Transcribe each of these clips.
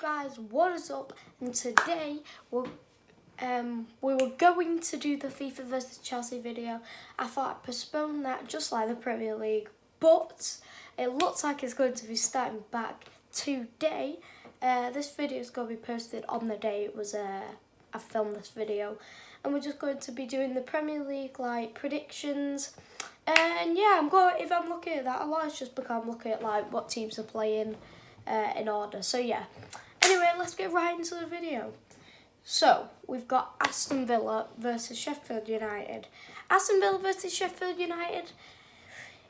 guys, what is up? And today we were going to do the FIFA versus Chelsea video. I thought I'd postpone that just like the Premier League, but it looks like it's going to be starting back today. This video is going to be posted on the day it was I filmed this video, and we're just going to be doing the Premier League like predictions. And yeah, if I'm looking at that a lot, it's just because I'm looking at like what teams are playing in order. So yeah. Anyway, let's get right into the video. So we've got Aston Villa versus Sheffield United. Aston Villa versus Sheffield United.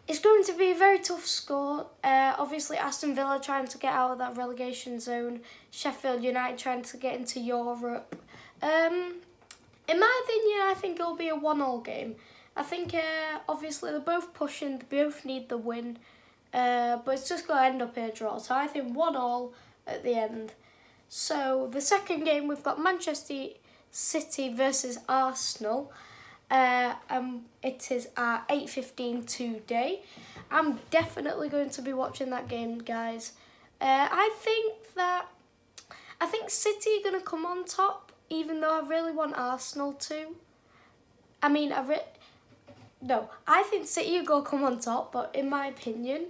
It's going to be a very tough score. Obviously, Aston Villa trying to get out of that relegation zone. Sheffield United trying to get into Europe. In my opinion, I think it'll be a 1-1 game. I think obviously they're both pushing, they both need the win. But it's just going to end up in a draw. So I think 1-1 at the end. So the second game, we've got Manchester City versus Arsenal. It is at 8:15 today. I'm definitely going to be watching that game, guys. I think City are going to come on top, even though I really want Arsenal to. I think City are going to come on top, but in my opinion,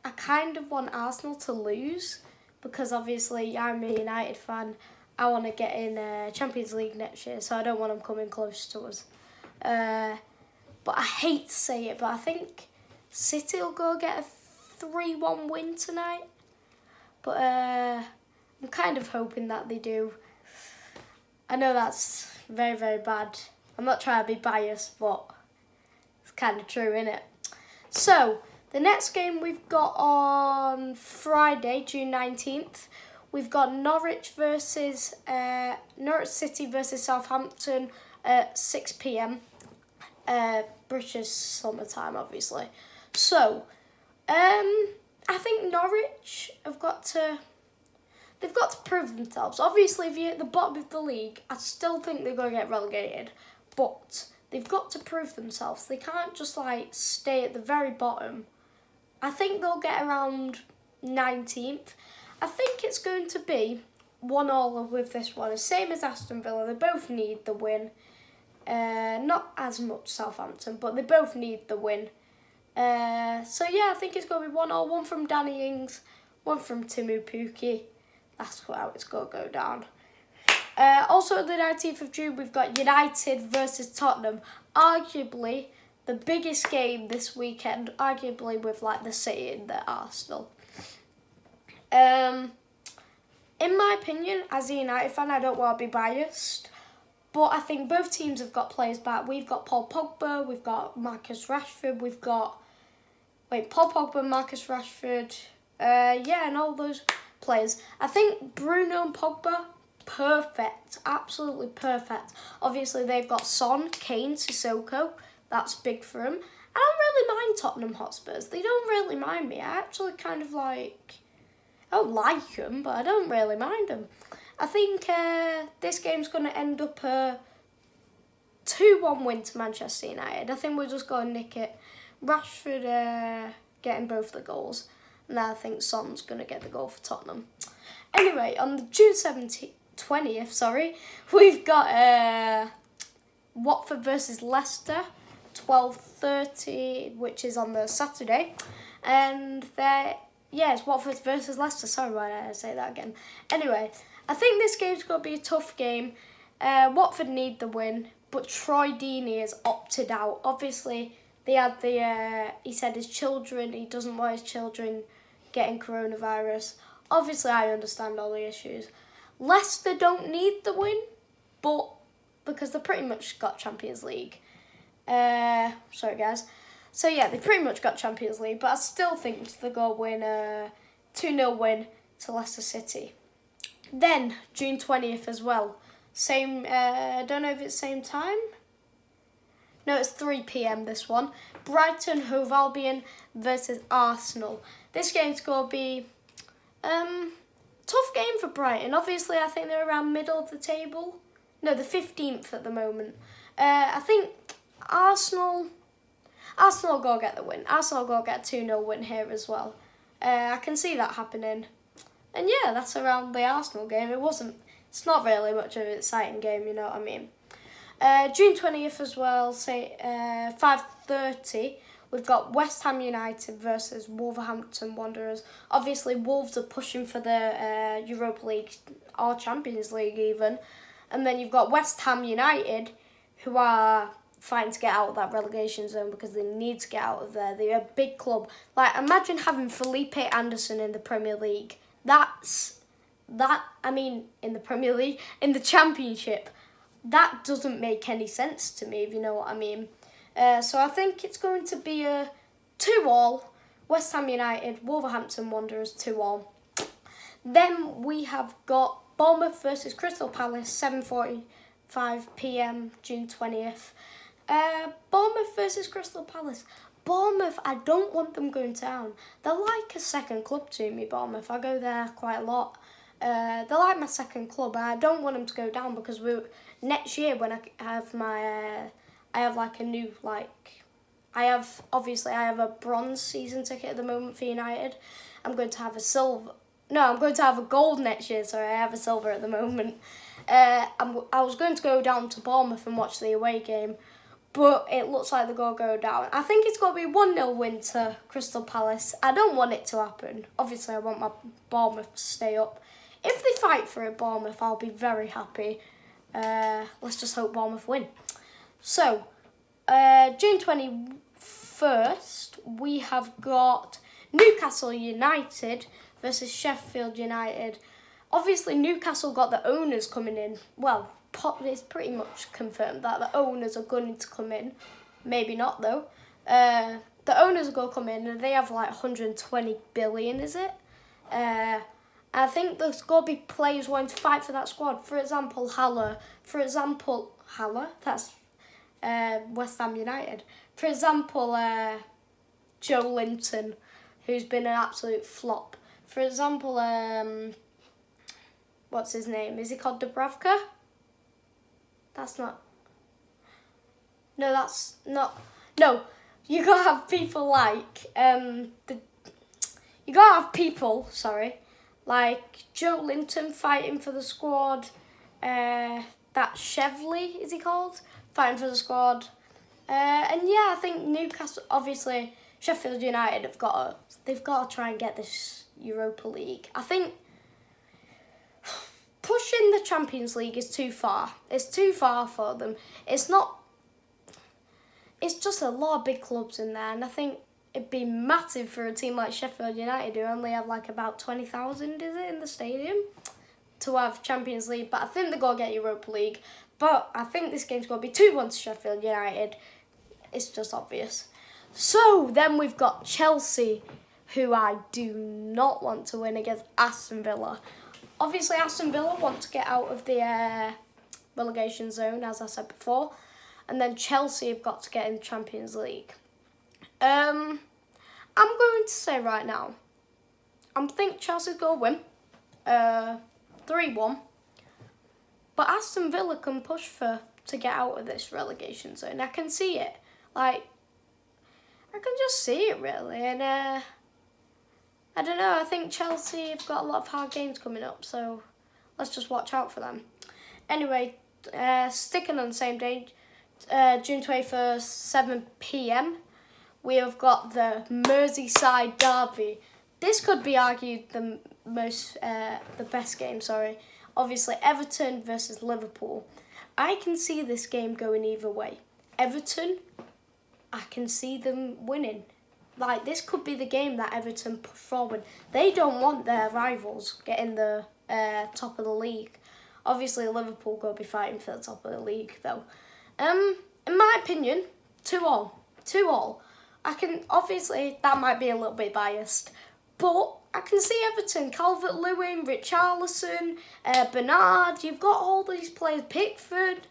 I kind of want Arsenal to lose because obviously I'm a United fan. I want to get in Champions League next year, so I don't want them coming close to us. But I hate to say it, but I think City will go get a 3-1 win tonight. But I'm kind of hoping that they do. I know that's very, very bad. I'm not trying to be biased, but it's kind of true, isn't it? So the next game we've got on Friday, June 19th, we've got Norwich City versus Southampton at 6 p.m. British summertime, obviously. So, I think Norwich they've got to prove themselves. Obviously, if you're at the bottom of the league, I still think they're going to get relegated, but they've got to prove themselves. They can't just like stay at the very bottom. I think they'll get around 19th. I think it's going to be 1-1 with this one. Same as Aston Villa. They both need the win. Not as much Southampton, but they both need the win. So yeah, I think it's going to be 1-1. One from Danny Ings, one from Timu Pukki. That's how it's going to go down. Also on the 19th of June, we've got United versus Tottenham. Arguably the biggest game this weekend, arguably with like the City and the Arsenal. In my opinion, as a United fan, I don't want to be biased, but I think both teams have got players back. We've got Paul Pogba, we've got Marcus Rashford, Paul Pogba, Marcus Rashford, and all those players. I think Bruno and Pogba, perfect, absolutely perfect. Obviously, they've got Son, Kane, Sissoko. That's big for them. I don't really mind Tottenham Hotspurs. They don't really mind me. I actually kind of I don't like them, but I don't really mind them. I think this game's going to end up a 2-1 win to Manchester United. I think we're just going to nick it. Rashford getting both the goals. And I think Son's going to get the goal for Tottenham. Anyway, on the June 20th, we've got Watford versus Leicester, 12:30, which is on the Saturday. And it's Watford versus Leicester. Sorry, why did I say that again? Anyway, I think this game's going to be a tough game. Watford need the win, but Troy Deeney has opted out. Obviously, they had he said he doesn't want his children getting coronavirus. Obviously, I understand all the issues. Leicester don't need the win, but because they pretty much got Champions League. Sorry, guys. So yeah, they pretty much got Champions League, but I still think they're going to win a 2-0 win to Leicester City. Then, June 20th as well. Same, I don't know if it's same time. No, it's 3 p.m. this one. Brighton Hove Albion versus Arsenal. This game's going to be tough game for Brighton. Obviously, I think they're around middle of the table. No, the 15th at the moment. I think Arsenal will go get the win. Arsenal will go get a 2-0 win here as well. I can see that happening. And yeah, that's around the Arsenal game. It's not really much of an exciting game, you know what I mean. June 20th as well, say 5:30, we've got West Ham United versus Wolverhampton Wanderers. Obviously, Wolves are pushing for the Europa League or Champions League even. And then you've got West Ham United, who are fighting to get out of that relegation zone because they need to get out of there. They're a big club. Like, imagine having Felipe Anderson in the Premier League. In the Premier League, in the Championship, that doesn't make any sense to me, if you know what I mean. So I think it's going to be a 2-2, West Ham United, Wolverhampton Wanderers 2-2. Then we have got Bournemouth versus Crystal Palace, 7:45 p.m, June 20th. Bournemouth versus Crystal Palace. Bournemouth, I don't want them going down. They're like a second club to me, Bournemouth. I go there quite a lot. They're like my second club, and I don't want them to go down because next year when I have I have a bronze season ticket at the moment for United. I'm going to have a gold next year. Sorry, I have a silver at the moment. I was going to go down to Bournemouth and watch the away game, but it looks like they're going to go down. I think it's going to be 1-0 win to Crystal Palace. I don't want it to happen. Obviously, I want my Bournemouth to stay up. If they fight for it, Bournemouth, I'll be very happy. Let's just hope Bournemouth win. So, June 21st, we have got Newcastle United versus Sheffield United. Obviously, Newcastle got the owners coming in. Well, it's pretty much confirmed that the owners are going to come in. Maybe not, though. The owners are going to come in, and they have like 120 billion, is it? I think there's going to be players wanting to fight for that squad. For example, Haller. That's West Ham United. For example, Joe Linton, who's been an absolute flop. For example, what's his name? Is he called Dubravka? That's not. No, that's not. No, you gotta have people like like Joe Linton fighting for the squad. That Chevley, is he called? Fighting for the squad. And yeah, I think Newcastle, obviously, Sheffield United they've got to try and get this Europa League. I think pushing the Champions League is too far. It's too far for them. It's just a lot of big clubs in there, and I think it'd be massive for a team like Sheffield United who only have like about 20,000, is it, in the stadium, to have Champions League. But I think they're going to get Europa League. But I think this game's going to be 2-1 to Sheffield United. It's just obvious. So then we've got Chelsea, who I do not want to win, against Aston Villa. Obviously, Aston Villa want to get out of the relegation zone, as I said before. And then Chelsea have got to get in the Champions League. I'm going to say right now, I think Chelsea's going to win 3-1. But Aston Villa can push to get out of this relegation zone. I can see it. I can just see it, really. And I don't know, I think Chelsea have got a lot of hard games coming up, so let's just watch out for them. Anyway, sticking on the same day, June 21st, 7 p.m, we have got the Merseyside derby. This could be argued the best game, Obviously, Everton versus Liverpool. I can see this game going either way. Everton, I can see them winning. This could be the game that Everton put forward. They don't want their rivals getting the top of the league. Obviously, Liverpool going to be fighting for the top of the league, though. In my opinion, 2-2. 2-2. Obviously, that might be a little bit biased, but I can see Everton, Calvert-Lewin, Richarlison, Bernard. You've got all these players, Pickford.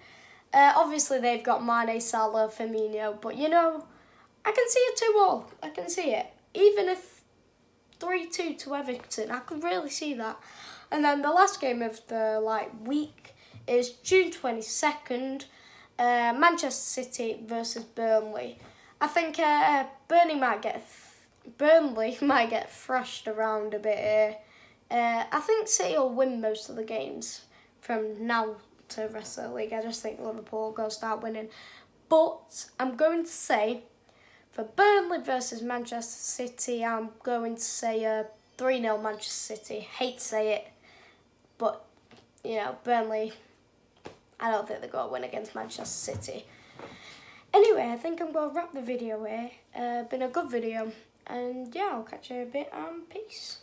Obviously, they've got Mane, Salah, Firmino. But, I can see it 2-2. I can see it. Even if 3-2 to Everton, I could really see that. And then the last game of the week is June 22nd, Manchester City versus Burnley. I think Burnley might get thrashed around a bit here. I think City will win most of the games from now to the rest of the league. I just think Liverpool will start winning. But I'm going to say, for Burnley versus Manchester City, I'm going to say 3-0 Manchester City. Hate to say it, but, you know, Burnley, I don't think they're going to win against Manchester City. Anyway, I think I'm going to wrap the video here. Been a good video. And yeah, I'll catch you in a bit, and peace.